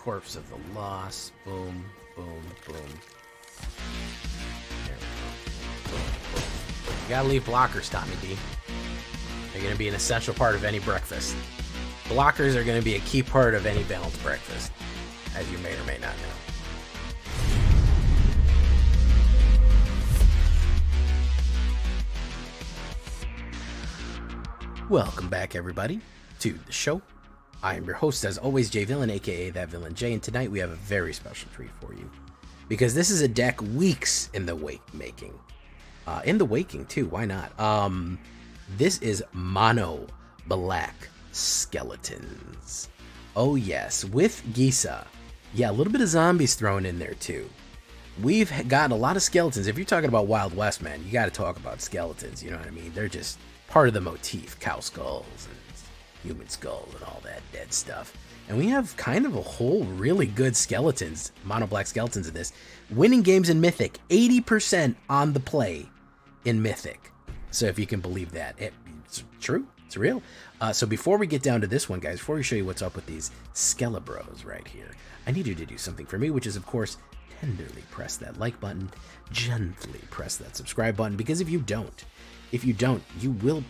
Corpse of the Lost. Boom, boom, boom. There we go. Boom, boom, boom. You gotta leave blockers, Tommy D. They're gonna be an essential part of any breakfast. Blockers are gonna be a key part of any balanced breakfast, as you may or may not know. Welcome back, everybody, to the show. I am your host, as always, Jay Villain, aka That Villain J, and tonight we have a very special treat for you, because this is a deck weeks in the making. In the waking, too, why not? This is Mono Black Skeletons. Oh, yes, with Gisa. Yeah, a little bit of zombies thrown in there, too. We've got a lot of skeletons. If you're talking about Wild West, man, you got to talk about skeletons, you know what I mean? They're just part of the motif, cow skulls and human skulls and all that dead stuff. And we have kind of a whole really good skeletons, mono black skeletons in this. Winning games in Mythic, 80% on the play in Mythic. So if you can believe that, it's true, it's real. So before we get down to this one, guys, before we show you what's up with these Skelebros right here, I need you to do something for me, which is, of course, tenderly press that like button, gently press that subscribe button, because if you don't, you will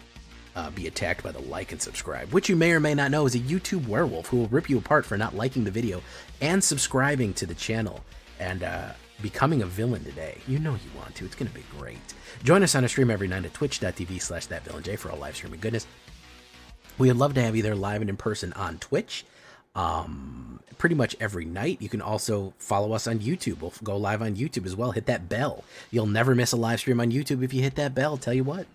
be attacked by the like and subscribe, which you may or may not know is a YouTube werewolf who will rip you apart for not liking the video and subscribing to the channel and becoming a villain today. You know you want to. It's going to be great. Join us on a stream every night at twitch.tv/thatvillainj for all live streaming goodness. We would love to have you there live and in person on Twitch. Pretty much every night. You can also follow us on YouTube. We'll go live on YouTube as well. Hit that bell. You'll never miss a live stream on YouTube if you hit that bell. Tell you what,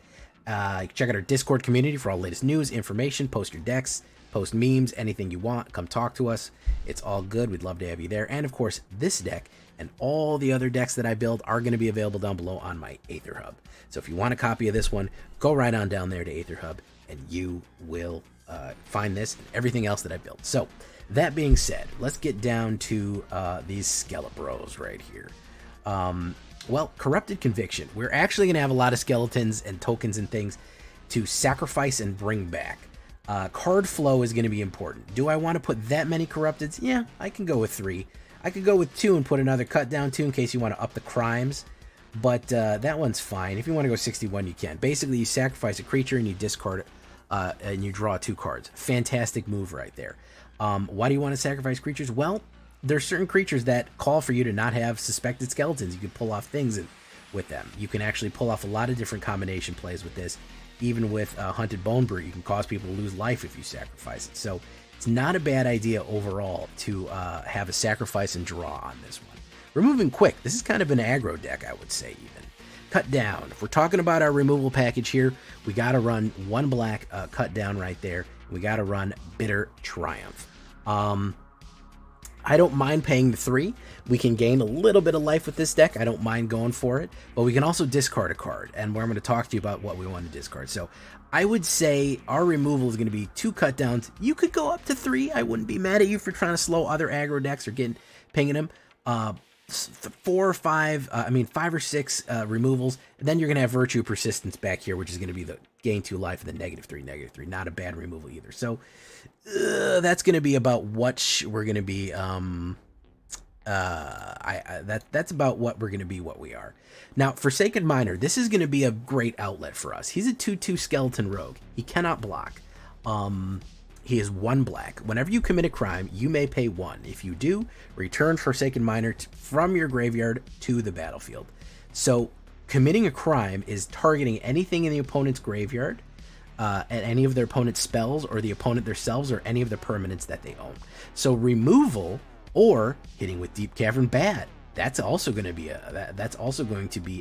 check out our Discord community for all the latest news, information, post your decks, post memes, anything you want. Come talk to us. It's all good. We'd love to have you there. And of course, this deck and all the other decks that I build are going to be available down below on my AetherHub. So if you want a copy of this one, go right on down there to AetherHub and you will find this and everything else that I built. So that being said, let's get down to these Skelebros right here. Well, Corrupted Conviction. We're actually going to have a lot of skeletons and tokens and things to sacrifice and bring back. Card flow is going to be important. Do I want to put that many Corrupteds? Yeah, I can go with 3. I could go with 2 and put another cut down 2 in case you want to up the crimes. But that one's fine. If you want to go 61, you can. Basically, you sacrifice a creature and you discard it, and you draw 2 cards. Fantastic move right there. Why do you want to sacrifice creatures? Well, there's certain creatures that call for you to not have suspected skeletons. You can pull off things with them. You can actually pull off a lot of different combination plays with this. Even with Hunted Bone Brew, you can cause people to lose life if you sacrifice it. So it's not a bad idea overall to have a sacrifice and draw on this one. Removing Quick. This is kind of an aggro deck, I would say, even. Cut Down. If we're talking about our removal package here, we got to run 1 black Cut Down right there. We got to run Bitter Triumph. I don't mind paying the 3. We can gain a little bit of life with this deck. I don't mind going for it, but we can also discard a card, and where I'm going to talk to you about what we want to discard. So I would say our removal is going to be 2 cut downs. You could go up to 3. I wouldn't be mad at you for trying to slow other aggro decks or pinging them. 4 or 5, 5 or 6 removals, and then you're going to have Virtue Persistence back here, which is going to be the gain 2 life and the -3. Not a bad removal either. So that's going to be about what we're going to be. That's about what we're going to be. What we are now. Forsaken Miner. This is going to be a great outlet for us. He's a 2/2 skeleton rogue. He cannot block. He is 1 black. Whenever you commit a crime, you may pay 1. If you do, return Forsaken Miner from your graveyard to the battlefield. So committing a crime is targeting anything in the opponent's graveyard, at any of their opponent's spells, or the opponent themselves, or any of the permanents that they own. So removal or hitting with Deep Cavern, bad. That's also going to be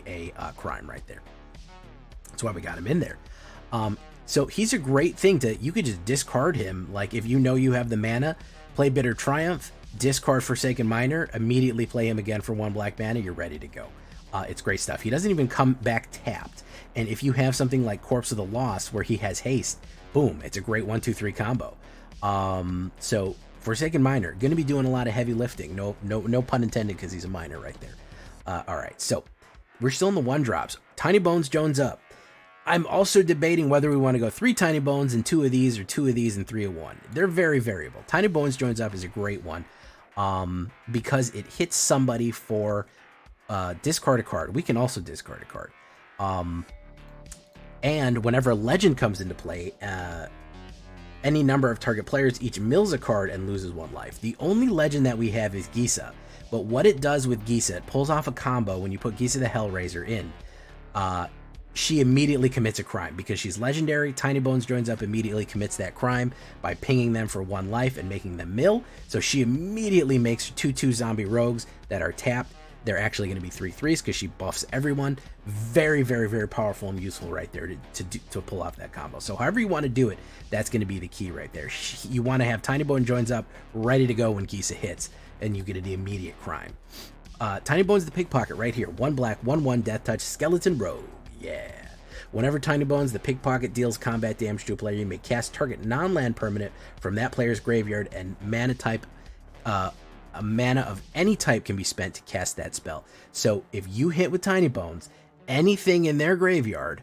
a crime right there. That's why we got him in there. So he's a great thing you could just discard him. Like if you know you have the mana, play Bitter Triumph, discard Forsaken Miner, immediately play him again for 1 black mana, you're ready to go. It's great stuff. He doesn't even come back tapped. And if you have something like Corpse of the Lost where he has haste, boom, it's a great 1-2-3 combo. So Forsaken Miner, going to be doing a lot of heavy lifting. No pun intended, because he's a miner right there. All right, so we're still in the 1-drops. Tiny Bones Jones up. I'm also debating whether we want to go 3 Tiny Bones and 2 of these, or 2 of these and 3 of one. They're very variable. Tiny Bones Joins Up is a great one. because it hits somebody for discard a card. We can also discard a card. And whenever a legend comes into play, any number of target players each mills a card and loses 1 life. The only legend that we have is Gisa, but what it does with Gisa, it pulls off a combo when you put Gisa the Hellraiser in. She immediately commits a crime because she's legendary. Tiny Bones joins up, immediately commits that crime by pinging them for 1 life and making them mill. So she immediately makes 2/2 zombie rogues that are tapped. They're actually going to be 3/3s because she buffs everyone. Very, very, very powerful and useful right there to pull off that combo. So however you want to do it, that's going to be the key right there. You want to have Tiny Bone joins up ready to go when Gisa hits, and you get the immediate crime. Tiny Bones the Pickpocket right here. 1 black, 1/1 Death Touch Skeleton Rogue. Yeah. Whenever Tiny Bones the Pickpocket deals combat damage to a player, you may cast target non-land permanent from that player's graveyard, and mana type, a mana of any type can be spent to cast that spell. So if you hit with Tiny Bones, anything in their graveyard,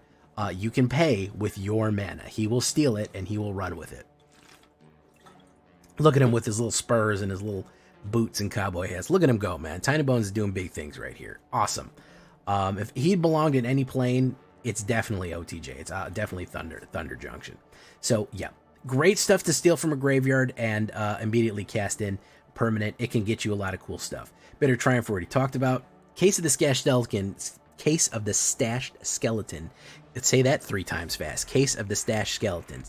you can pay with your mana. He will steal it and he will run with it. Look at him with his little spurs and his little boots and cowboy hats. Look at him go, man. Tiny Bones is doing big things right here. Awesome. If he belonged in any plane, it's definitely OTJ. It's definitely Thunder Junction. So yeah, great stuff to steal from a graveyard and immediately cast in permanent. It can get you a lot of cool stuff. Bitter Triumph already talked about. Case of the Stashed Skeleton. Let's say that 3 times fast. Case of the Stashed Skeleton.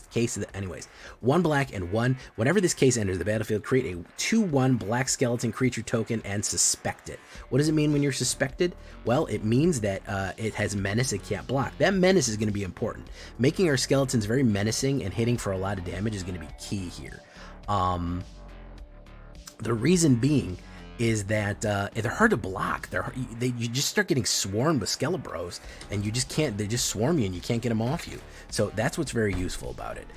Anyways, 1 black and 1. Whenever this case enters the battlefield, create a 2/1 black skeleton creature token and suspect it. What does it mean when you're suspected? Well, it means that it has menace it can't block. That menace is going to be important. Making our skeletons very menacing and hitting for a lot of damage is going to be key here. The reason being is that they're hard to block. You just start getting swarmed with Skelebros, and you just can't. They just swarm you, and you can't get them off you. So that's what's very useful about it.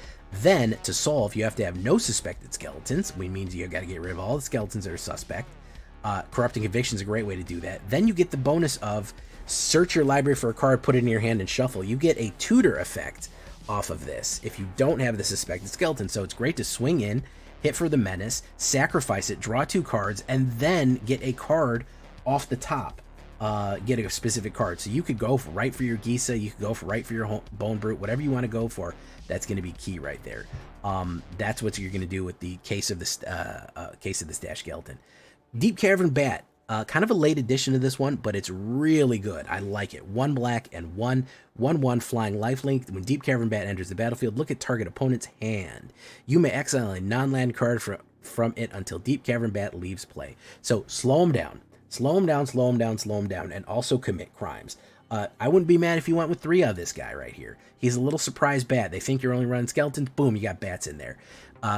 Then to solve, you have to have no suspected skeletons, which means you got to get rid of all the skeletons that are suspect. Corrupting Conviction is a great way to do that. Then you get the bonus of search your library for a card, put it in your hand, and shuffle. You get a tutor effect off of this if you don't have the suspected skeleton. So it's great to swing in, hit for the menace, sacrifice it, draw 2 cards, and then get a card off the top. Get a specific card. So you could go right for your Gisa, you could go right for your Bone Brute, whatever you want to go for. That's going to be key right there. That's what you're going to do with the Case of the Stashed Skeleton. Deep Cavern Bat. Kind of a late addition to this one, but it's really good. I like it. 1 black and 1/1 flying lifelink. When Deep Cavern Bat enters the battlefield, look at target opponent's hand. You may exile a non-land card from it until Deep Cavern Bat leaves play. So slow him down. Slow him down, slow him down, slow him down, and also commit crimes. I wouldn't be mad if you went with 3 of this guy right here. He's a little surprise bat. They think you're only running skeletons. Boom, you got bats in there.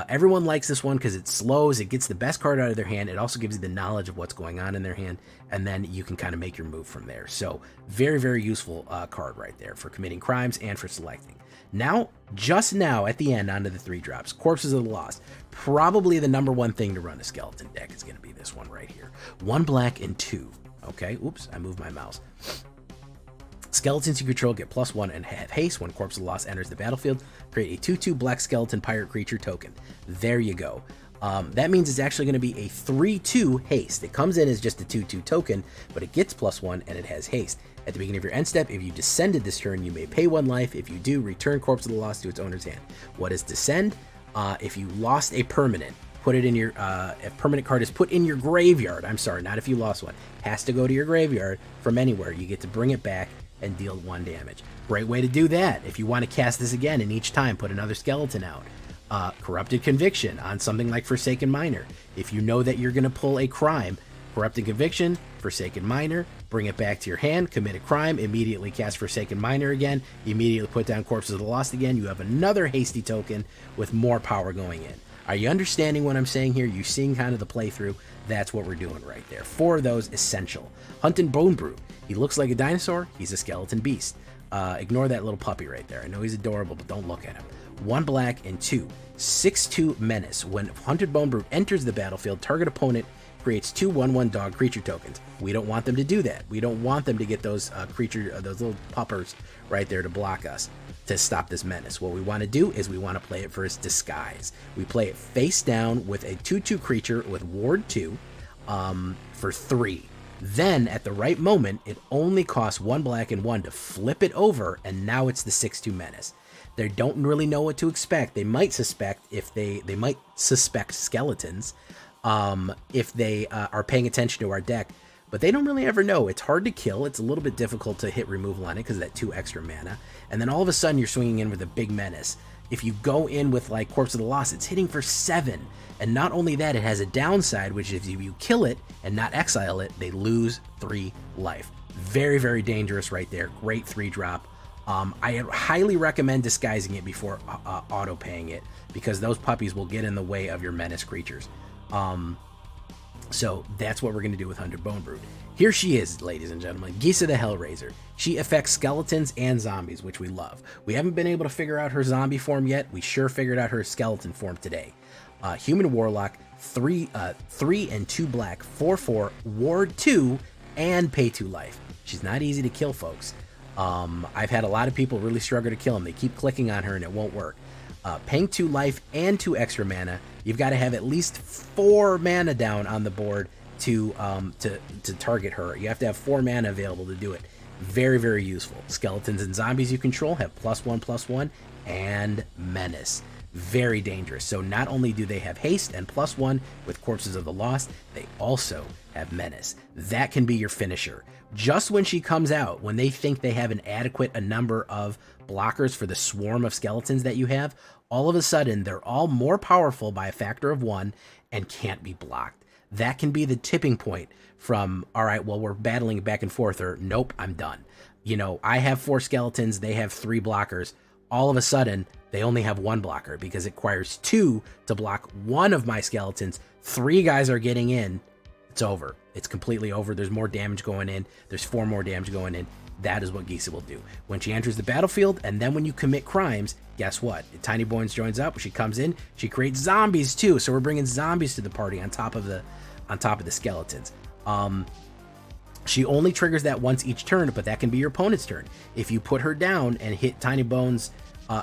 Everyone likes this one because it slows, it gets the best card out of their hand, it also gives you the knowledge of what's going on in their hand, and then you can kind of make your move from there. So very, very useful card right there for committing crimes and for selecting. Now, just now at the end, onto the 3 drops. Corpses of the Lost. Probably the #1 thing to run a skeleton deck is going to be this one right here. 1 black and 2. Okay, oops, I moved my mouse. Skeletons you control get +1 and have haste when Corpse of the Lost enters the battlefield. Create a 2/2 black skeleton pirate creature token. There you go. That means it's actually going to be a 3/2 haste. It comes in as just a 2/2 token, but it gets +1 and it has haste. At the beginning of your end step, if you descended this turn, you may pay 1 life. If you do, return Corpse of the Lost to its owner's hand. What is descend? If you lost a permanent, put it in your, if permanent card is put in your graveyard, I'm sorry, not if you lost one, has to go to your graveyard from anywhere. You get to bring it back and deal 1 damage. Great way to do that. If you want to cast this again and each time put another skeleton out. Corrupted Conviction on something like Forsaken Miner. If you know that you're going to pull a crime, Corrupted Conviction, Forsaken Miner, bring it back to your hand, commit a crime, immediately cast Forsaken Miner again, immediately put down Corpses of the Lost again. You have another hasty token with more power going in. Are you understanding what I'm saying here? You seeing kind of the playthrough? That's what we're doing right there. 4 of those essential. Hunting Bone Brute. He looks like a dinosaur. He's a skeleton beast. Ignore that little puppy right there. I know he's adorable, but don't look at him. 1 black and 2. 6/2 Menace. When Hunted Bone Brute enters the battlefield, target opponent creates 2 1/1 dog creature tokens. We don't want them to do that. We don't want them to get those those little puppers right there to block us. to stop this menace. What we want to do is we want to play it for its disguise. We play it face down with a 2/2 creature with Ward 2 for 3. Then, at the right moment, it only costs 1 black and 1 to flip it over, and now it's the 6/2 menace. They don't really know what to expect. They might suspect they might suspect skeletons if they are paying attention to our deck, but they don't really ever know. It's hard to kill. It's a little bit difficult to hit removal on it because of that 2 extra mana, and then all of a sudden you're swinging in with a big menace. If you go in with like Corpse of the Lost, it's hitting for 7. And not only that, it has a downside, which is if you kill it and not exile it, they lose 3 life. Very, very dangerous right there. Great 3-drop. I highly recommend disguising it before auto-paying it, because those puppies will get in the way of your menace creatures. So that's what we're going to do with Hunter Bonebrood. Here she is, ladies and gentlemen, Gisa the Hellraiser. She affects skeletons and zombies, which we love. We haven't been able to figure out her zombie form yet. We sure figured out her skeleton form today. Human Warlock, 3 and 2 black, 4/4, Ward 2, and pay 2 life. She's not easy to kill, folks. I've had a lot of people really struggle to kill them. They keep clicking on her and it won't work. Paying 2 life and 2 extra mana, you've got to have at least 4 mana down on the board to target her. You have to have 4 mana available to do it. Very, very useful. Skeletons and zombies you control have +1/+1 and menace. Very dangerous. So not only do they have haste and +1 with Corpses of the Lost, they also have menace. That can be your finisher. Just when she comes out, when they think they have an adequate number of blockers for the swarm of skeletons that you have, all of a sudden they're all more powerful by a factor of 1 and can't be blocked. That can be the tipping point from, all right, well, we're battling back and forth, or nope, I'm done. You know, I have 4 skeletons, they have 3 blockers. All of a sudden, they only have 1 blocker because it requires 2 to block 1 of my skeletons. 3 guys are getting in. It's over. It's completely over. There's more damage going in. There's 4 more damage going in. That is what Gisa will do. When she enters the battlefield, and then when you commit crimes, guess what? Tiny Bones joins up. When she comes in, she creates zombies too. So we're bringing zombies to the party on top of the skeletons. She only triggers that once each turn, but that can be your opponent's turn. If you put her down and hit Tiny Bones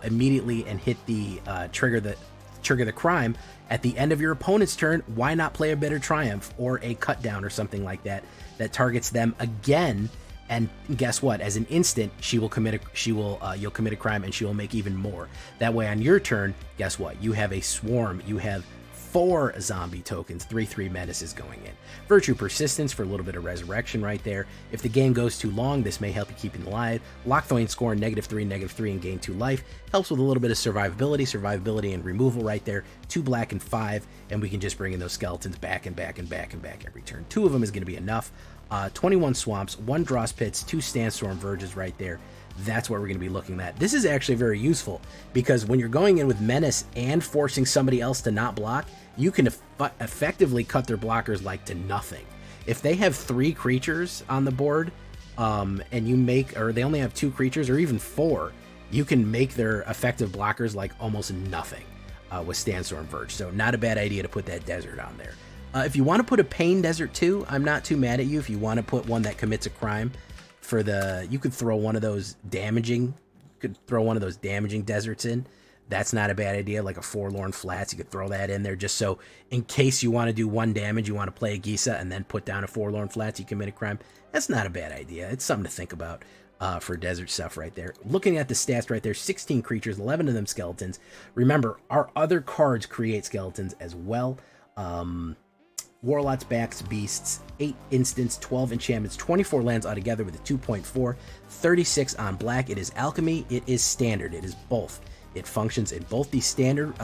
immediately and hit the trigger the crime at the end of your opponent's turn, why not play a Bitter Triumph or a Cut Down or something like that that targets them again? And guess what? As an instant, you'll commit a crime and she will make even more. That way, on your turn, guess what? You have a swarm. You have 4 zombie tokens, 3/3 menaces going in. Virtue Persistence for a little bit of resurrection right there. If the game goes too long, this may help you keep it alive. Lockthwain score -3 and gain 2 life. Helps with a little bit of survivability and removal right there. 2 black and 5, and we can just bring in those skeletons back and back every turn. 2 of them is going to be enough. 21 swamps, 1 dross pits, 2 sandstorm verges right there. That's what we're going to be looking at. This is actually very useful because when you're going in with menace and forcing somebody else to not block, you can effectively cut their blockers like to nothing. If they have 3 creatures on the board, and they only have 2 creatures or even 4, you can make their effective blockers like almost nothing with Sandstorm Verge. So not a bad idea to put that desert on there. If you want to put a Pain Desert too, I'm not too mad at you. If you want to put one that commits a crime, you could throw one of those damaging deserts in. That's not a bad idea, like a Forlorn Flats. You could throw that in there just so in case you want to do 1 damage, you want to play a Gisa and then put down a Forlorn Flats, you commit a crime. That's not a bad idea. It's something to think about for desert stuff right there. Looking at the stats right there, 16 creatures, 11 of them skeletons. Remember, our other cards create skeletons as well. Warlocks, Backs, Beasts, 8 instants, 12 enchantments, 24 lands altogether with a 2.4, 36 on black. It is alchemy, it is standard, it is both. It functions in both the standard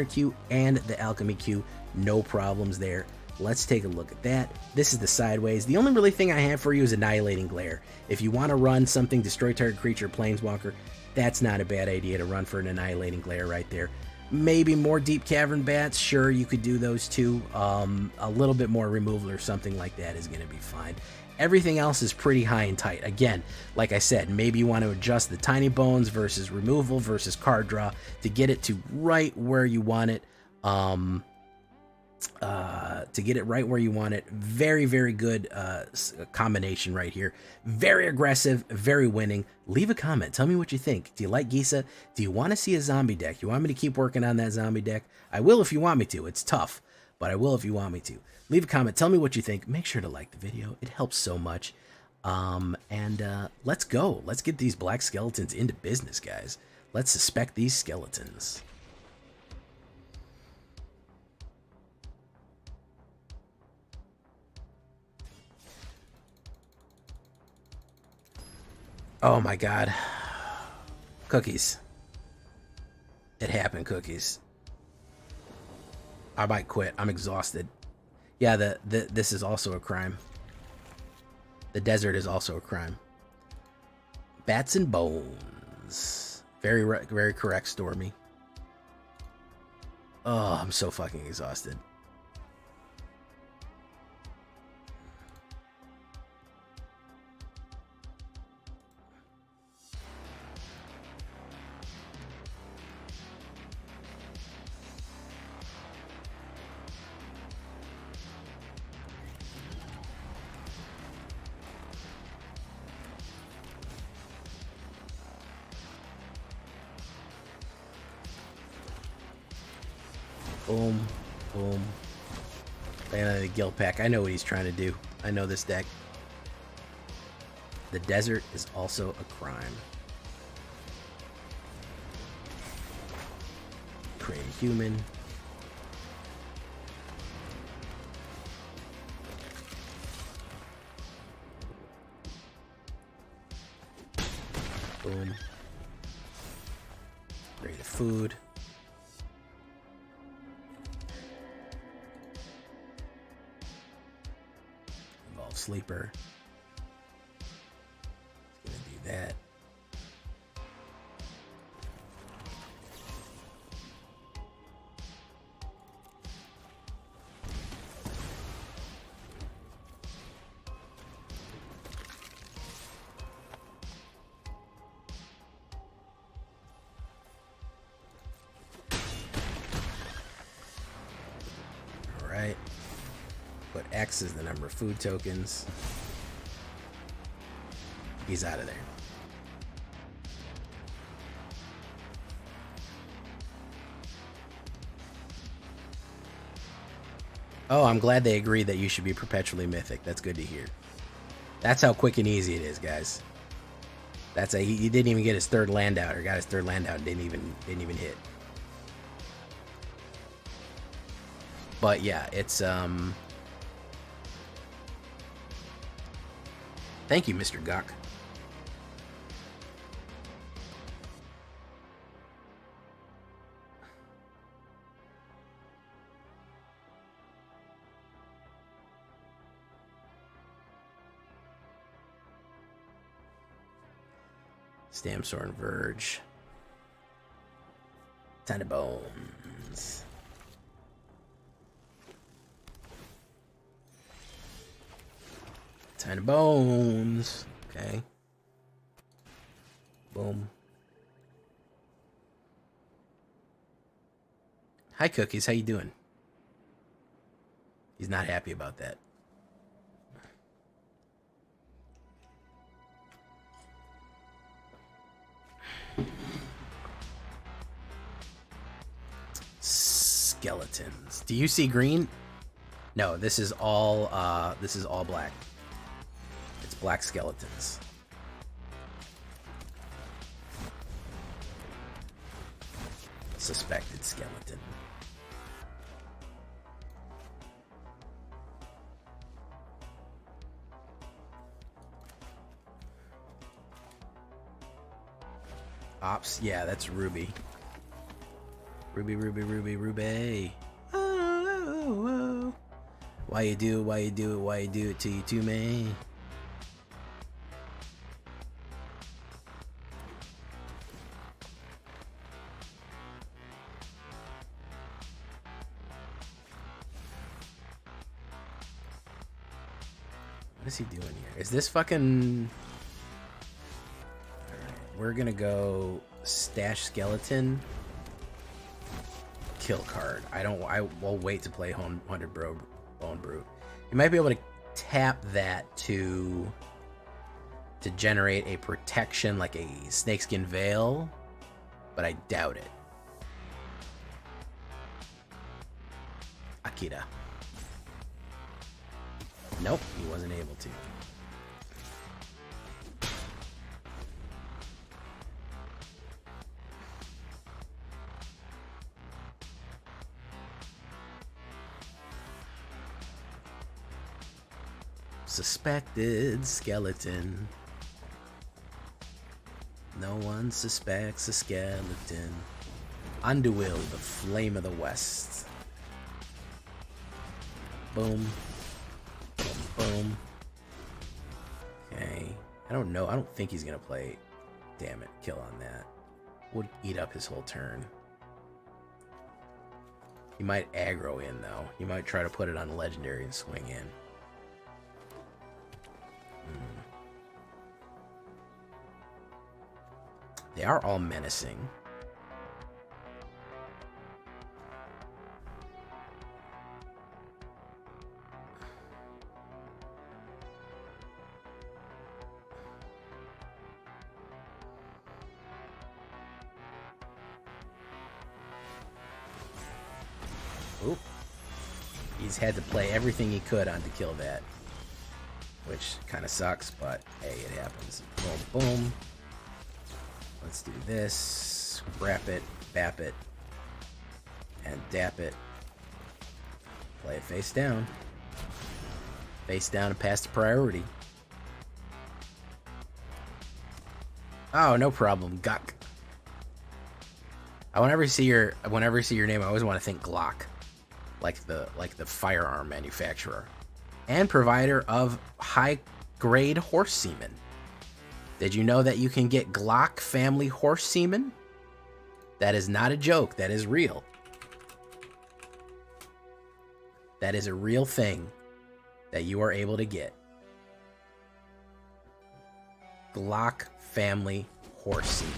queue and the alchemy queue. No problems there. Let's take a look at that. This is the sideways. The only really thing I have for you is Annihilating Glare. If you want to run something, destroy target creature, planeswalker, that's not a bad idea to run for an Annihilating Glare right there. Maybe more Deep Cavern Bats, sure, you could do those too. A little bit more removal or something like that is going to be fine. Everything else is pretty high and tight. Again, like I said, maybe you want to adjust the Tiny Bones versus removal versus card draw to get it to right where you want it. to get it right where you want it. Very, very good combination right here. Very aggressive, very winning. Leave a comment. Tell me what you think. Do you like Gisa? Do you want to see a zombie deck? You want me to keep working on that zombie deck? I will if you want me to. It's tough, but I will if you want me to. Leave a comment. Tell me what you think. Make sure to like the video. It helps so much. Let's go. Let's get these black skeletons into business, guys. Let's suspect these skeletons. Oh my god. Cookies. It happened, Cookies. I might quit. I'm exhausted. Yeah, this is also a crime. The desert is also a crime. Bats and bones. Very correct, Stormy. Oh, I'm so fucking exhausted. Boom, boom. Land on the guild pack. I know what he's trying to do. I know this deck. The desert is also a crime. Create a human. Boom. Create a food. Sleeper. Gonna do that. All right. But X is the number of food tokens. He's out of there. Oh, I'm glad they agreed that you should be perpetually mythic. That's good to hear. That's how quick and easy it is, guys. That's he didn't even get his third land out, or got his third land out and didn't even hit. But yeah, it's thank you, Mr. Gok. Stamstorm Verge. Ton of bones. Ton of bones. Okay. Boom. Hi, Cookies. How you doing? He's not happy about that. Skeletons. Do you see green? No, this is all black. It's black skeletons. Suspected skeleton. Ops, yeah, that's Ruby. Ruby, Ruby, Ruby, Ruby. Oh, oh, oh. Why you do it to you to me? What is he doing here? Is this fucking... Alright, we're gonna go stash skeleton. Kill card. I will wait to play 100 bro Bone Brute. You might be able to tap that to generate a protection like a Snakeskin Veil, but I doubt it. Akita. Nope, he wasn't able to. Suspected skeleton. No one suspects a skeleton. Underwill, the flame of the west. Boom. Boom, boom. Okay. I don't know. I don't think he's gonna play. Damn it. Kill on that. Would eat up his whole turn. He might aggro in, though. He might try to put it on legendary and swing in. They are all menacing. Oop. He's had to play everything he could on to kill that. Which kind of sucks, but hey, it happens. Boom, boom. Let's do this. Wrap it, bap it, and dap it. Play it face down. Face down and pass the priority. Oh, no problem. Guck. Whenever I see your name, I always want to think Glock. Like the firearm manufacturer. And provider of high-grade horse semen. Did you know that you can get Glock family horse semen? That is not a joke. That is real. That is a real thing that you are able to get. Glock family horse semen.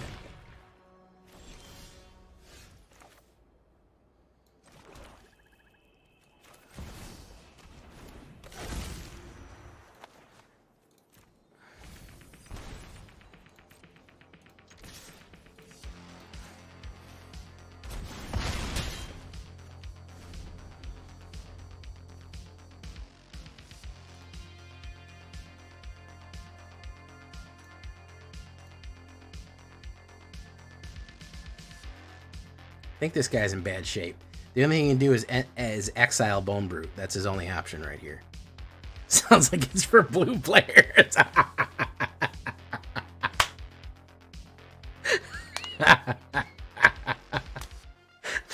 I think this guy's in bad shape. The only thing he can do is exile Bone Brute. That's his only option right here. Sounds like it's for blue players.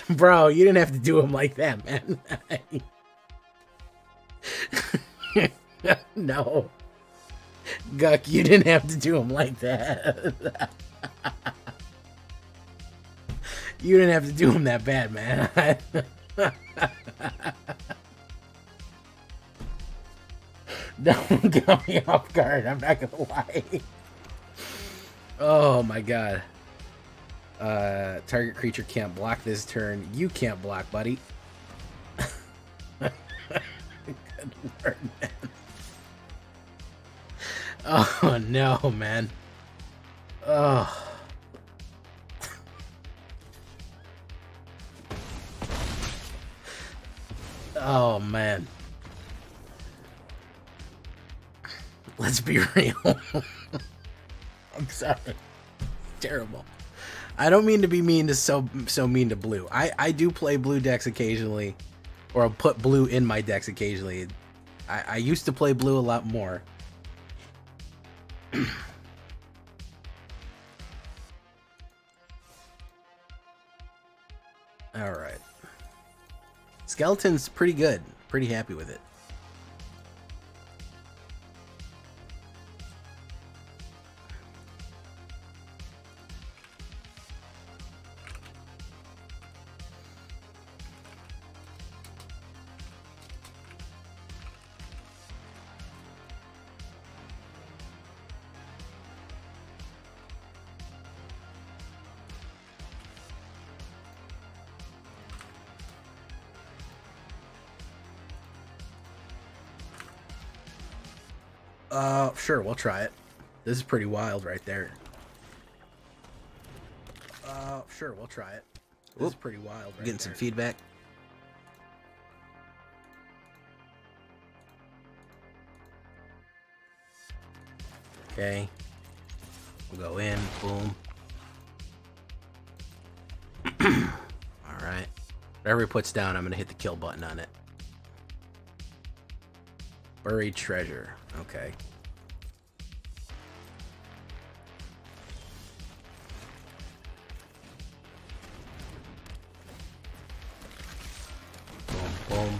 Bro, you didn't have to do him like that, man. No. Guck, you didn't have to do him like that. You didn't have to do him that bad, man. Don't get me off guard. I'm not gonna lie. Oh my god. Target creature can't block this turn. You can't block, buddy. Good word, man. Oh no, man. Oh. Oh, man. Let's be real. I'm sorry. Terrible. I don't mean to be mean to so mean to blue. I do play blue decks occasionally, or I'll put blue in my decks occasionally. I used to play blue a lot more. All right. Skeleton's pretty good. Pretty happy with it. Sure, we'll try it. This is pretty wild right there. Sure, we'll try it. This is pretty wild right Getting some feedback. Okay. We'll go in. Boom. Alright. Whatever he puts down, I'm going to hit the kill button on it. Buried treasure. Okay. Boom, boom.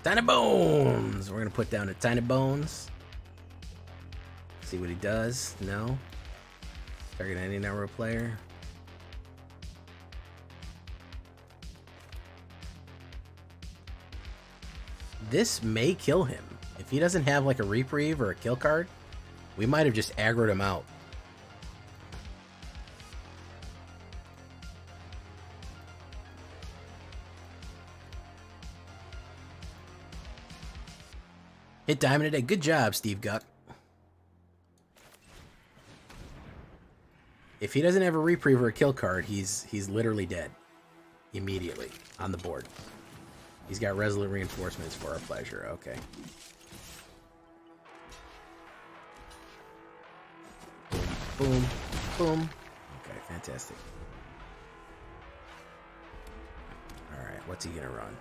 Tiny Bones! We're going to put down a Tiny Bones. See what he does. No. Target any number of player. This may kill him. If he doesn't have like a reprieve or a kill card, we might have just aggroed him out. Hit diamond today. Good job, Steve Guck. If he doesn't have a reprieve or a kill card, he's literally dead. Immediately on the board. He's got resolute reinforcements for our pleasure. Okay. Boom, boom, boom. Okay, fantastic. Alright, what's he gonna run?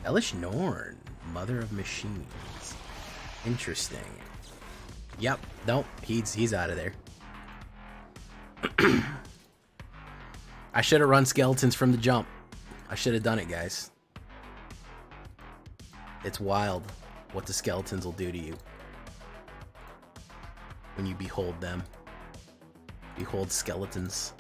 Elish Norn, Mother of Machines. Interesting. Yep, nope, he's out of there. I should have run skeletons from the jump. I should have done it, guys. It's wild what the skeletons will do to you when you behold them. Behold skeletons.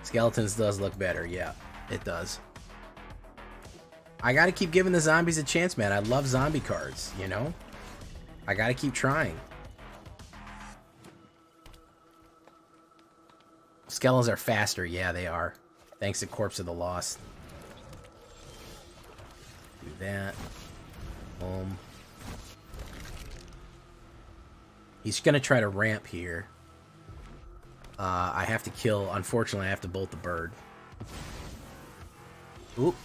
Skeletons does look better. Yeah, it does. I gotta keep giving the zombies a chance, man. I love zombie cards, you know? I gotta keep trying. Skeletons are faster. Yeah, they are. Thanks to Corpse of the Lost. Do that. Boom. He's gonna try to ramp here. I have to kill. Unfortunately, I have to bolt the bird. Oop.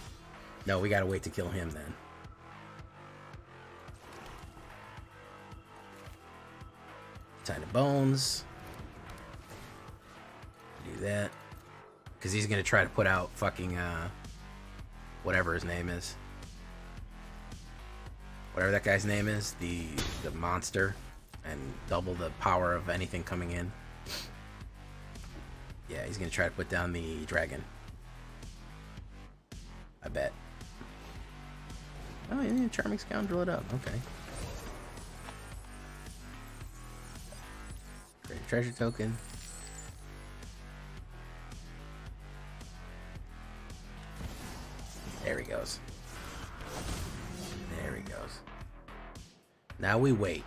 No, we gotta wait to kill him then. Tiny Bones. Do that. Because he's gonna try to put out fucking, whatever his name is. Whatever that guy's name is. The monster. And double the power of anything coming in. Yeah, he's gonna try to put down the dragon. I bet. Oh, yeah, Charming Scoundrel it up. Okay. Great treasure token. There he goes. There he goes. Now we wait.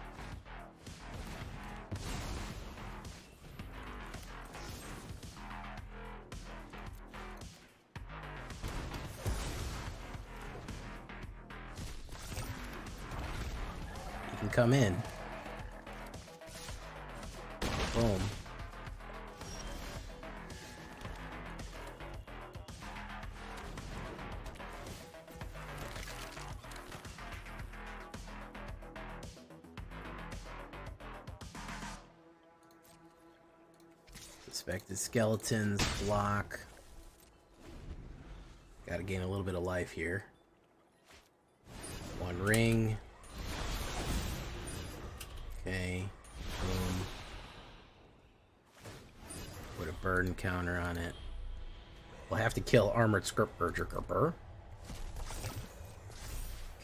Come in. Boom. Suspected skeletons, block. Gotta gain a little bit of life here. One ring. Okay. Boom. Put a burden counter on it. We'll have to kill armored script berserker.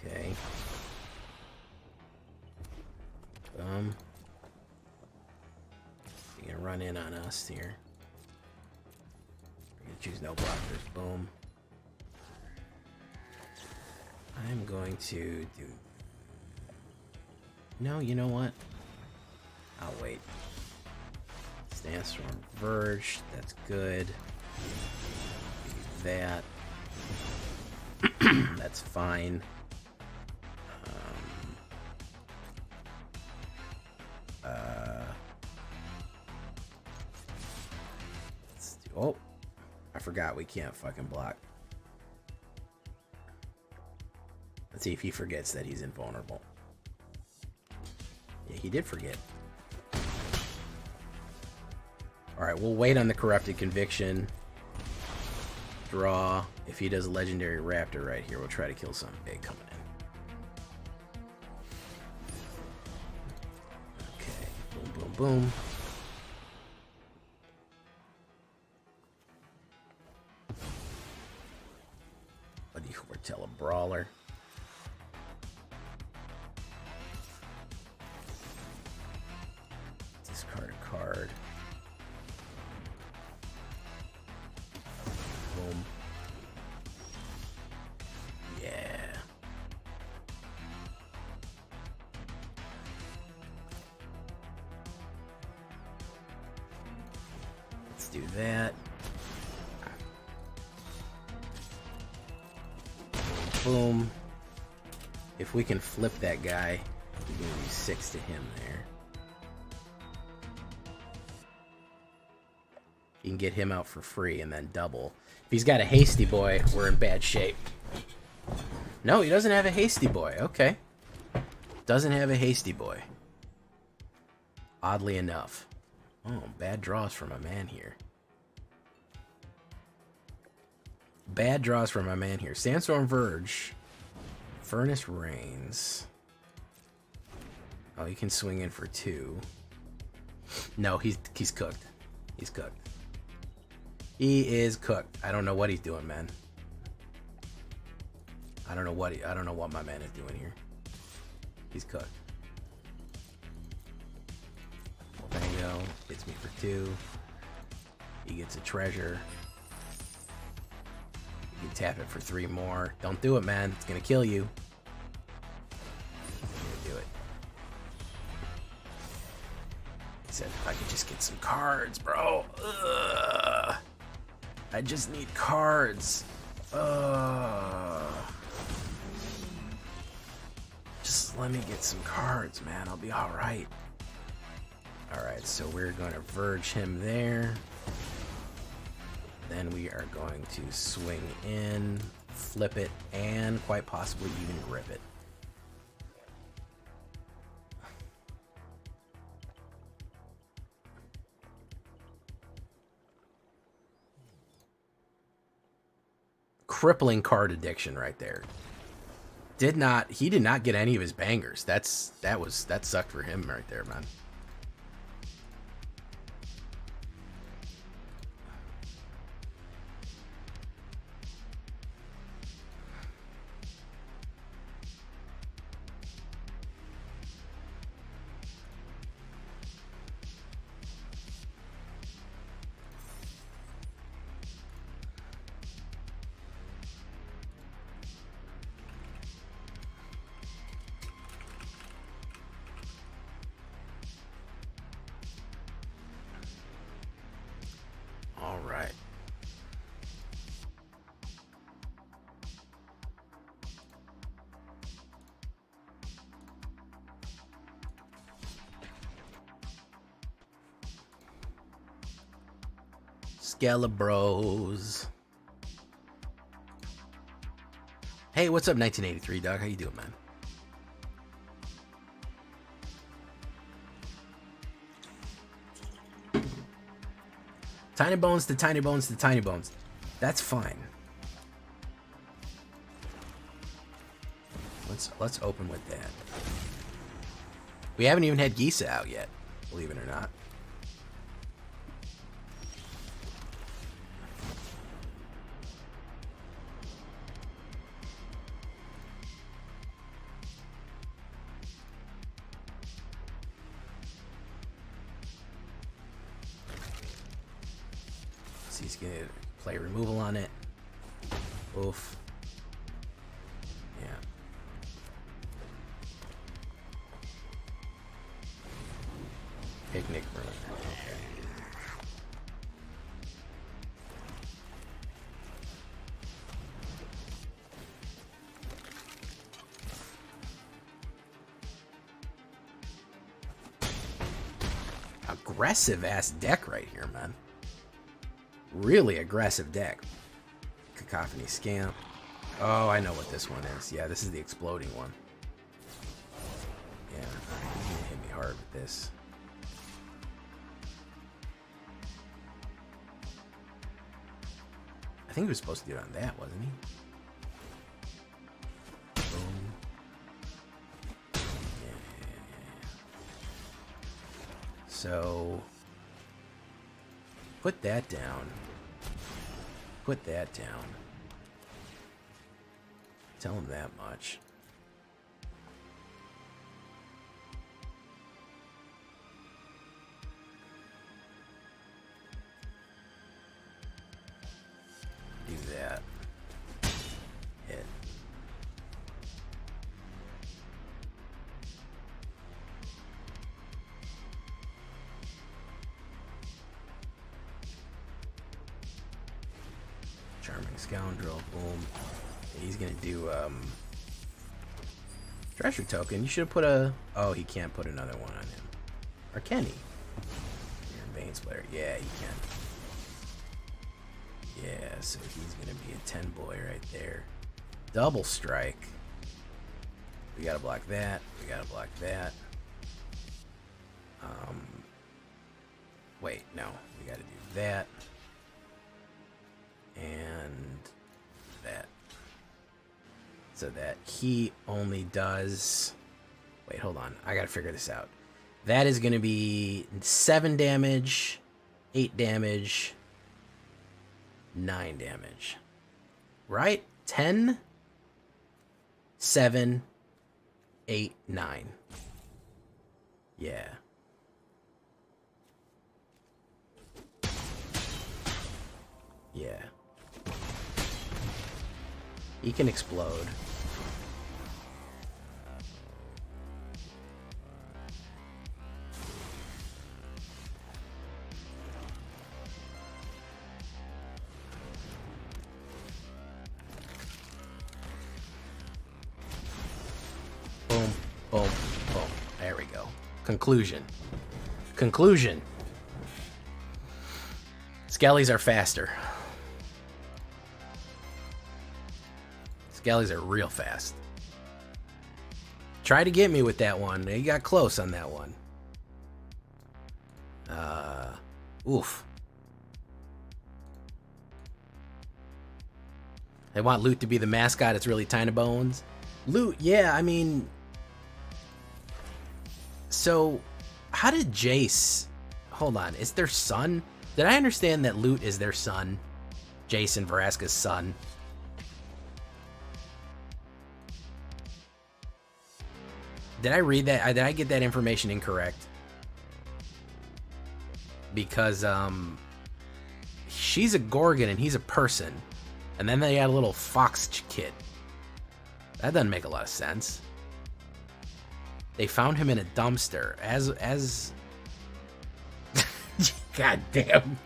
Okay. Boom. You're gonna run in on us here. We're gonna choose no blockers. Boom. I'm going to do... No, you know what? I'll wait. Sandstorm Verge. That's good. Do that. That's fine. Let's do... Oh, I forgot we can't fucking block. Let's see if he forgets that he's invulnerable. Yeah, he did forget. Alright, we'll wait on the Corrupted Conviction. Draw. If he does a Legendary Raptor right here, we'll try to kill something big coming in. Okay. Boom, boom, boom. Bloody Foretell a Brawler. Discard a card. Boom. Yeah. Let's do that. Boom. If we can flip that guy, we're gonna do 6 to him there. You can get him out for free and then double. If he's got a Hasty Boy, we're in bad shape. No, he doesn't have a Hasty Boy. Okay. Doesn't have a Hasty Boy. Oddly enough. Oh, bad draws from my man here. Bad draws from my man here. Sandstorm Verge. Furnace Rains. Oh, you can swing in for 2. No, he's cooked. He's cooked. He is cooked. I don't know what he's doing, man. I don't know what my man is doing here. He's cooked. Bango hits me for 2. He gets a treasure. You can tap it for 3 more. Don't do it, man. It's gonna kill you. I'm gonna do it. He said if I could just get some cards, bro. Ugh. I just need cards. Just let me get some cards, man. I'll be alright. Alright, so we're going to Verge him there. Then we are going to swing in, flip it, and quite possibly even grip it. Crippling card addiction right there. He did not get any of his bangers. That sucked for him right there, man. All right. Skelebros. Hey, what's up, 1983, dog? How you doing, man? Tiny bones to tiny bones to tiny bones. That's fine. Let's open with that. We haven't even had Gisa out yet, believe it or not. So he's gonna play removal on it. Oof. Yeah. Picnic room. Okay. Aggressive ass deck right here, man. Really aggressive deck. Cacophony Scamp. Oh, I know what this one is. Yeah, this is the exploding one. Yeah, he's gonna hit me hard with this. I think he was supposed to do it on that, wasn't he? Boom. Yeah. So, put that down. Put that down. Tell him that much. Do that. Hit. Charming Scoundrel. Boom. He's gonna do treasure token. You should have put a. Oh, he can't put another one on him. Or can he? Your main player. Yeah, he can. Yeah, so he's gonna be a 10 boy right there. Double strike. We gotta block that. We gotta block that. Wait, no. We gotta do that. And that. So that he only does... Wait, hold on. I gotta figure this out. That is gonna be 7 damage, 8 damage, 9 damage. Right? 10, 7, 8, 9. Yeah. Yeah. He can explode. Boom, boom, boom. There we go. Conclusion. Conclusion. Skellies are faster. Skellies are real fast. Try to get me with that one. He got close on that one. Oof. They want Loot to be the mascot. It's really Tiny Bones. Loot, yeah, I mean... So, how did Jace... Hold on, is their son? Did I understand that Loot is their son? Jace and Vraska's son? Did I read that? Did I get that information incorrect? Because, she's a Gorgon and he's a person. And then they had a little fox kid. That doesn't make a lot of sense. They found him in a dumpster. As... God damn.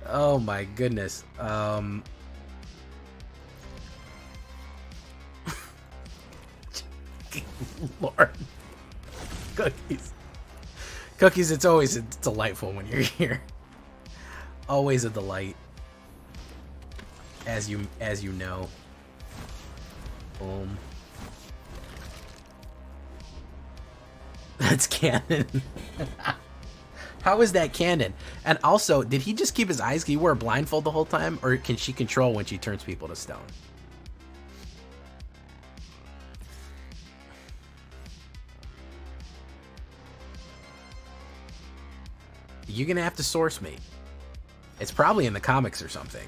Oh my goodness. Lord. Cookies. Cookies, it's always delightful when you're here. Always a delight. As you know. Boom. That's canon. How is that canon? And also, did he just keep his eyes? Can he wear a blindfold the whole time? Or can she control when she turns people to stone? You're gonna have to source me. It's probably in the comics or something.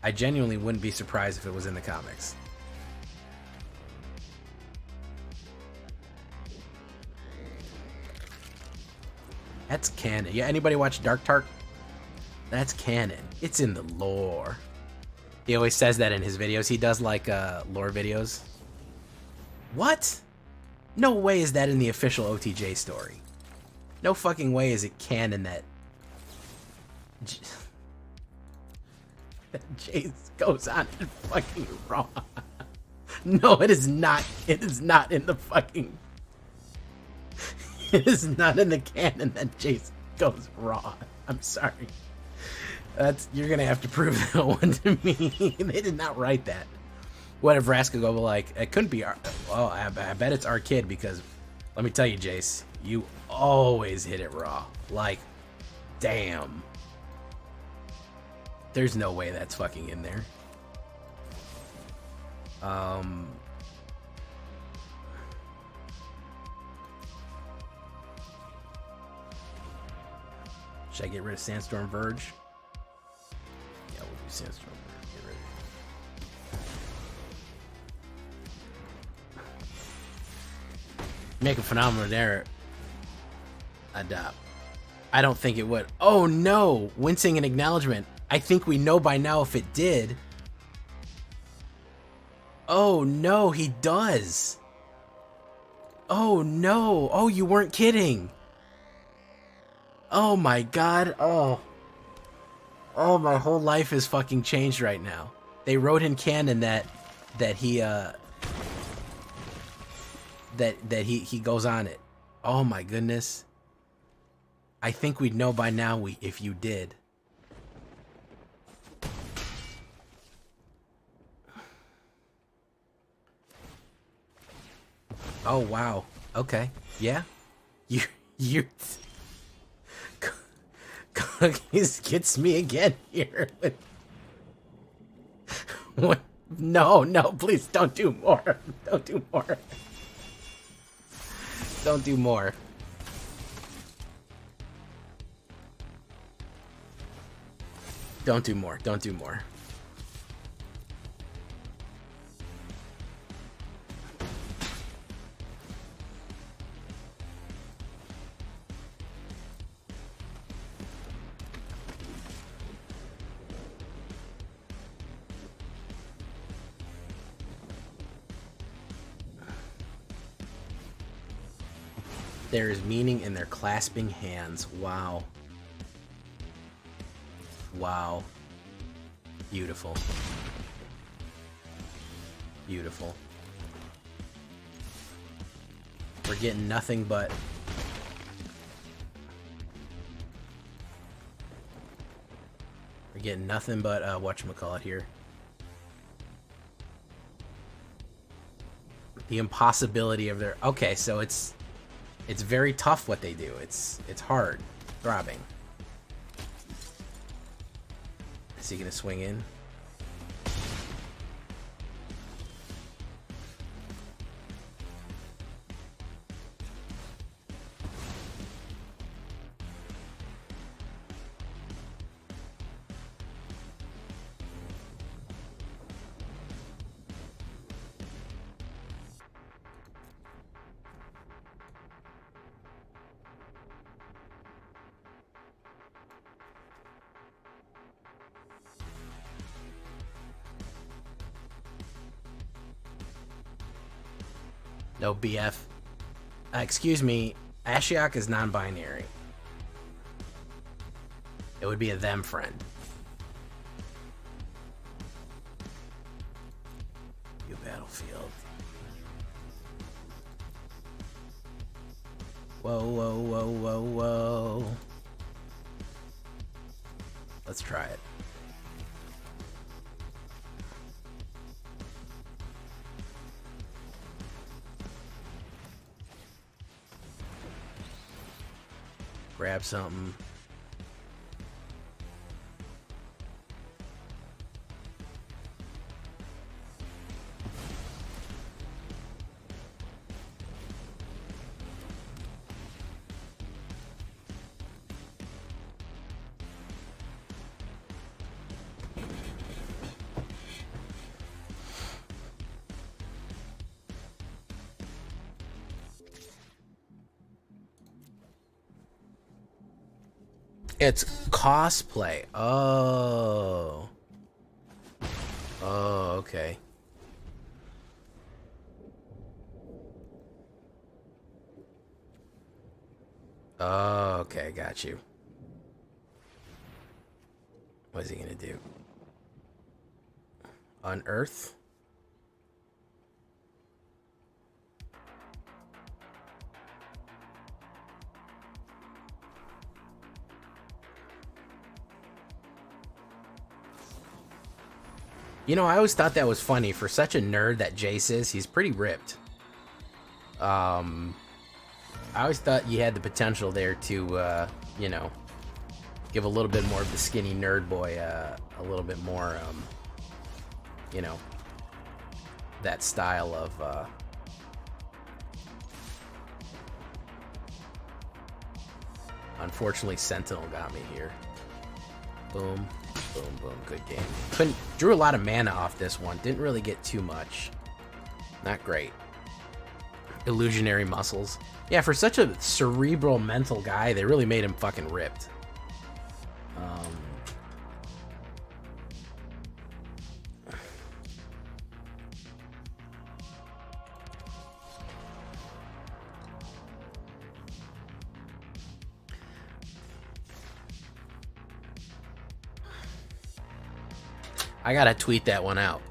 I genuinely wouldn't be surprised if it was in the comics. That's canon. Yeah, anybody watch Dark Tark? That's canon. It's in the lore. He always says that in his videos. He does like lore videos. What? No way is that in the official OTJ story. No fucking way is it canon that Jace goes on and fucking Raw. No, it is not. It is not in the fucking... It is not in the canon that Jace goes Raw. I'm sorry. You're gonna have to prove that one to me. They did not write that. What if Vraska go like, it couldn't be our... Well, I bet it's our kid because, let me tell you, Jace, you always hit it Raw. Like, damn. There's no way that's fucking in there. Should I get rid of Sandstorm Verge? Yeah, we'll do Sandstorm Verge. Get rid of it. Make a phenomenal error. Adopt. I don't think it would. Oh no! Wincing and acknowledgement. I think we know by now if it did. Oh no, he does. Oh no. Oh, you weren't kidding. Oh my god. Oh. Oh, my whole life is fucking changed right now. They wrote in canon that he he goes on it. Oh my goodness. I think we'd know by now if you did. Oh wow. Okay. Yeah. You Cookies gets me again here. What? No, please don't do more. Don't do more. Don't do more. Don't do more. Don't do more. There is meaning in their clasping hands. Wow. Wow. Beautiful. Beautiful. We're getting nothing but... We're getting nothing but, whatchamacallit here. The impossibility of their... Okay, so it's very tough what they do. It's hard. Throbbing. Is he gonna swing in? No BF. Excuse me, Ashiok is non-binary. It would be a them friend. You battlefield. Whoa, whoa, whoa, whoa, whoa. Let's try it. Grab something. It's cosplay. Oh. Oh, okay. Oh, okay, got you. What is he gonna do? Unearth? You know, I always thought that was funny. For such a nerd that Jace is, he's pretty ripped. I always thought you had the potential there to, you know, give a little bit more of the skinny nerd boy a little bit more, you know, that style of... Unfortunately, Sentinel got me here. Boom. Boom, boom, good game. Drew a lot of mana off this one. Didn't really get too much. Not great. Illusionary muscles. Yeah, for such a cerebral, mental guy, they really made him fucking ripped. I gotta tweet that one out.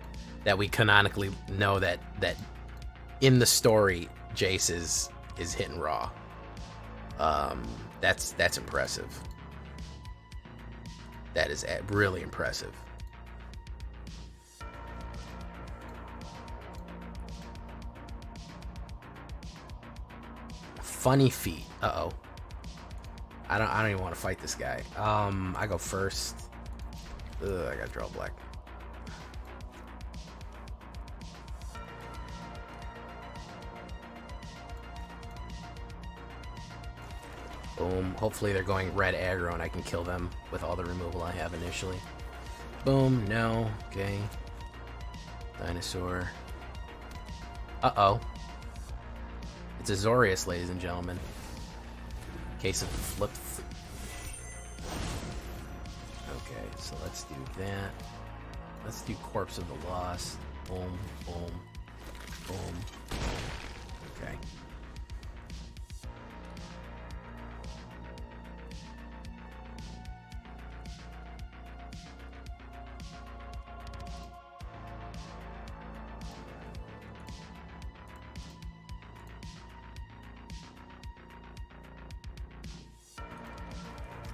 That we canonically know that in the story, Jace is hitting raw. That's impressive. That is really impressive. Funny feet. Uh-oh. I don't even want to fight this guy. I go first. Ugh, I gotta draw black. Boom. Hopefully they're going red aggro and I can kill them with all the removal I have initially. Boom. No. Okay. Dinosaur. Uh-oh. It's Azorius, ladies and gentlemen. Case of the flip. Okay, so let's do that. Let's do Corpse of the Lost. Boom, boom, boom, boom. Okay.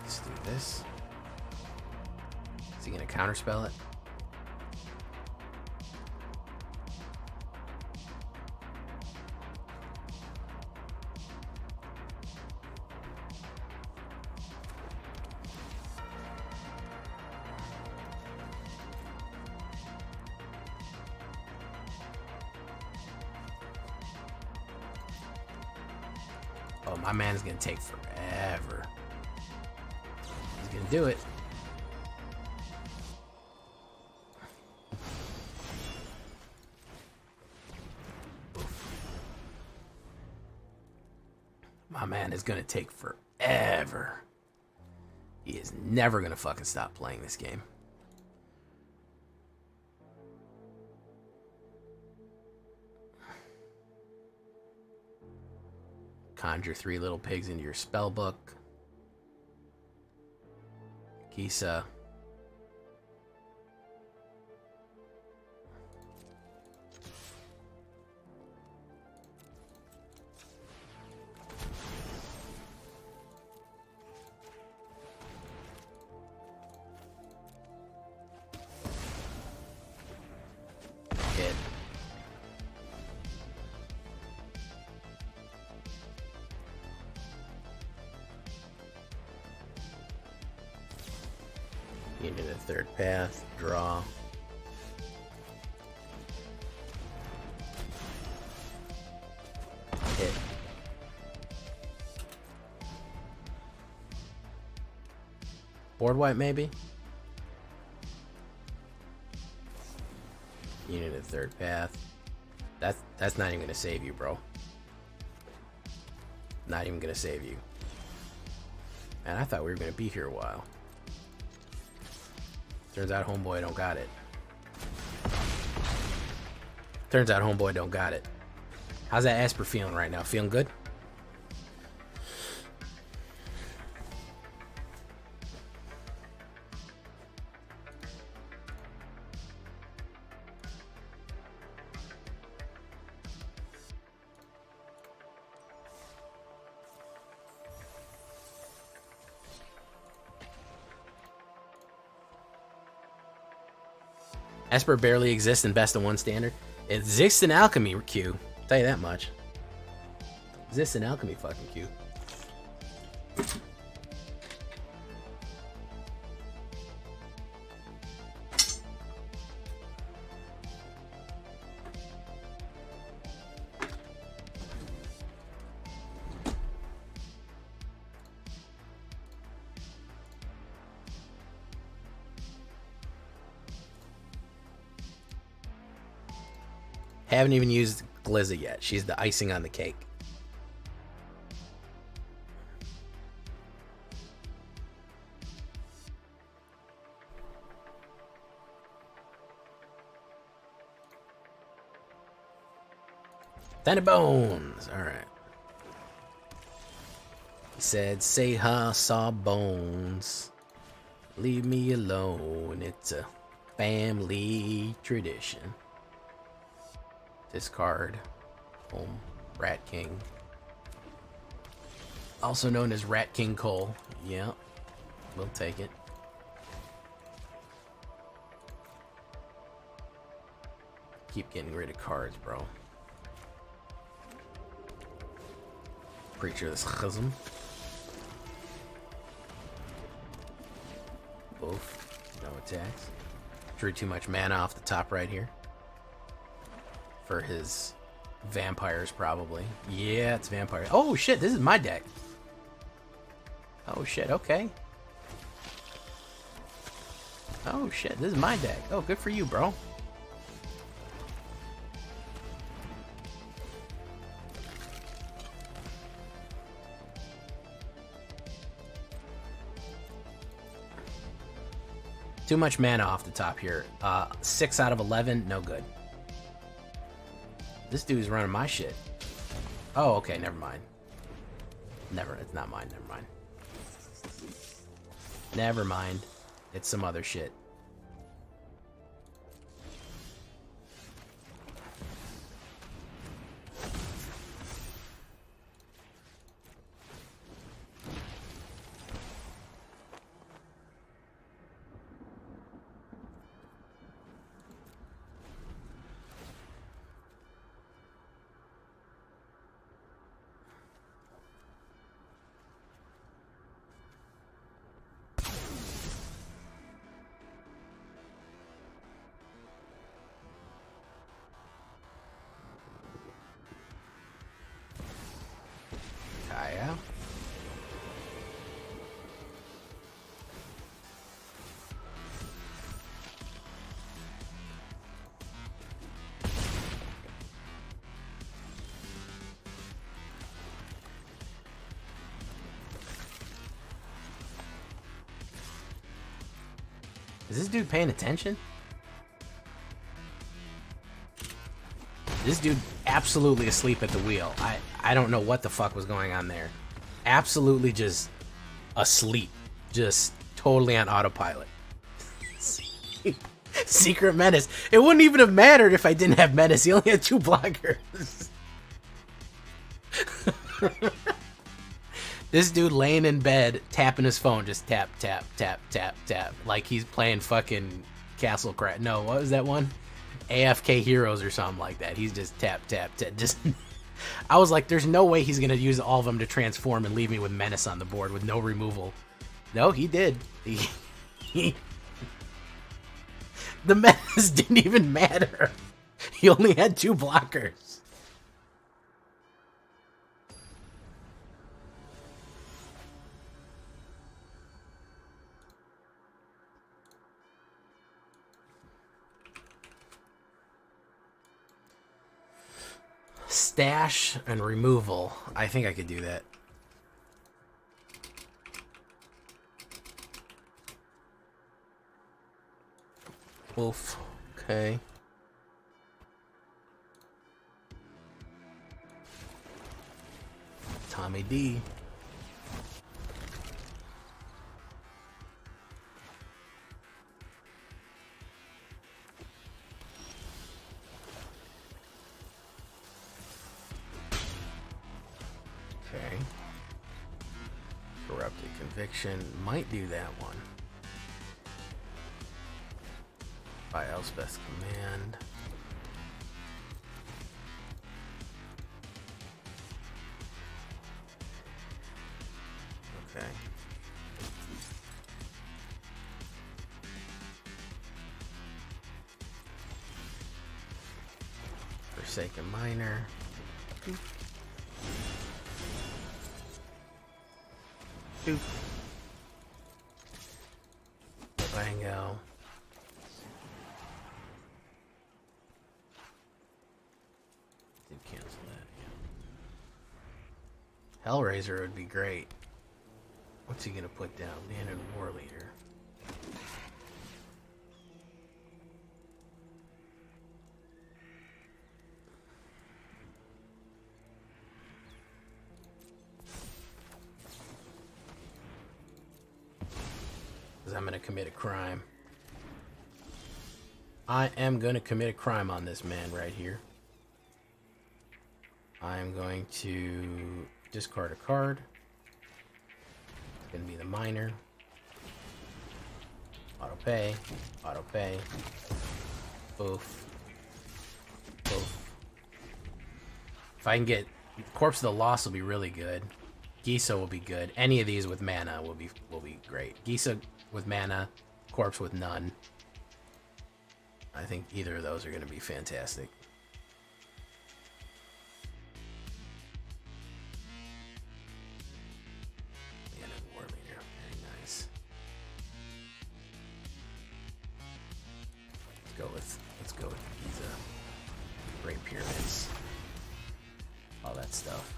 Let's do this. Is he gonna counterspell it? Oh, my man is gonna take forever. He's gonna do it. My man is gonna take forever. He is never gonna fucking stop playing this game. Conjure 3 little pigs into your spell book. Gisa. Hit. Unit of third path. Draw. Hit. Board wipe maybe? Unit of third path. That's not even gonna save you, bro. Not even gonna save you. Man, I thought we were gonna be here a while. Turns out homeboy don't got it. Turns out homeboy don't got it. How's that Esper feeling right now? Feeling good? Esper barely exists in best of one standard. It exists in alchemy Q. I'll tell you that much. Exists in alchemy fucking Q. Haven't even used Glizza yet. She's the icing on the cake. Bones. All right. He said, "Say ha, saw bones. Leave me alone. It's a family tradition." Discard. Home. Rat King. Also known as Rat King Cole. Yeah. We'll take it. Keep getting rid of cards, bro. Preacher of the Schism. Both. No attacks. Drew too much mana off the top right here. For his vampires, probably. Yeah, it's vampires. Oh, shit, this is my deck. Oh, shit, okay. Oh, shit, this is my deck. Oh, good for you, bro. Too much mana off the top here. 6 out of 11, no good. This dude's running my shit. Oh, okay, never mind. It's not mine, never mind. Never mind. It's some other shit. Kaya. Is this dude paying attention? This dude absolutely asleep at the wheel. I don't know what the fuck was going on there. Absolutely just asleep. Just totally on autopilot. Secret Menace. It wouldn't even have mattered if I didn't have Menace. He only had 2 blockers. This dude laying in bed, tapping his phone, just tap, tap, tap, tap, tap. Like he's playing fucking Castle Crash. No, what was that one? AFK Heroes or something like that. He's just tap, tap, tap. Just I was like, there's no way he's going to use all of them to transform and leave me with Menace on the board with no removal. No, he did. The menace didn't even matter. He only had 2 blockers. Stash and removal. I think I could do that. Wolf. Okay. Tommy D. Okay. Corrupted Conviction. Might do that one. By Elspeth's command. Okay. Forsaken Miner. Boop. Boop. Bango. Did cancel that, yeah. Hellraiser would be great. What's he gonna put down? Man and War Leader. Because I'm gonna commit a crime. I am gonna commit a crime on this man right here. I am going to discard a card. It's gonna be the miner. Auto pay. Auto pay. Boof. Boof. If I can get Corpse of the Lost will be really good. Gisa will be good. Any of these with mana will be great. Gisa with mana, Corpse with none. I think either of those are going to be fantastic. And a War Leader, very nice. Let's go with Giza. Great Pyramids. All that stuff.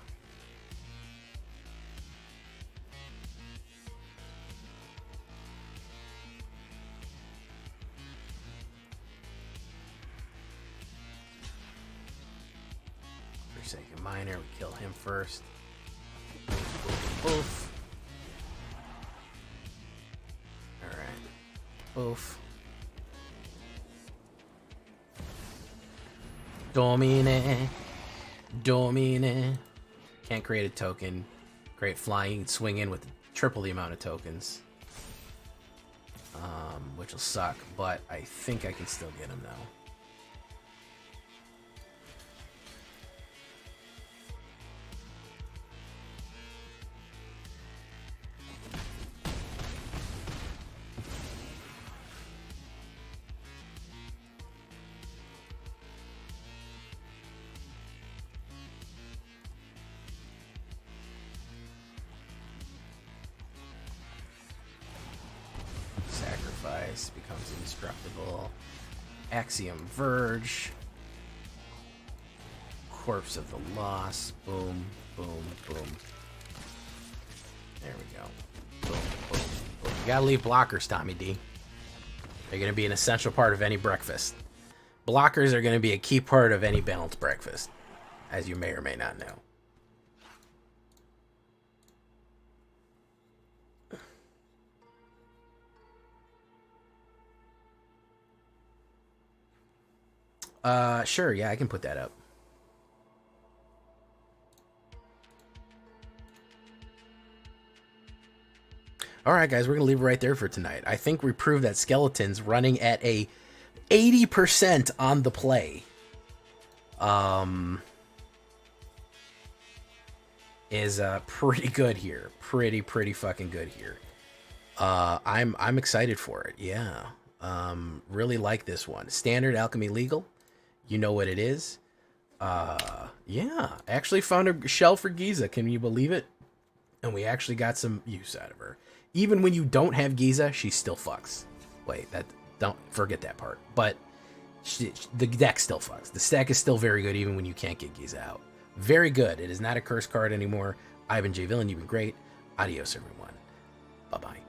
Forsaken Miner, we kill him first. Boof, boof. Alright. Boof. Domine. Domine. Can't create a token. Great flying. You can swing in with triple the amount of tokens. Which will suck, but I think I can still get him now. Becomes indestructible. Axiom Verge. Corpse of the Lost. Boom, boom, boom. There we go. Boom, boom, boom. You gotta leave blockers, Tommy D. They're gonna be an essential part of any breakfast. Blockers are gonna be a key part of any balanced breakfast, as you may or may not know. Sure, yeah, I can put that up. Alright, guys, we're going to leave it right there for tonight. I think we proved that Skeleton's running at a 80% on the play. Is pretty good here. Pretty fucking good here. I'm excited for it, yeah. Really like this one. Standard Alchemy Legal. You know what it is. Yeah. I actually found a shell for Gisa. Can you believe it? And we actually got some use out of her. Even when you don't have Gisa, she still fucks. Wait, don't forget that part. But the deck still fucks. The stack is still very good even when you can't get Gisa out. Very good. It is not a curse card anymore. I've been J Villain. You've been great. Adios, everyone. Bye-bye.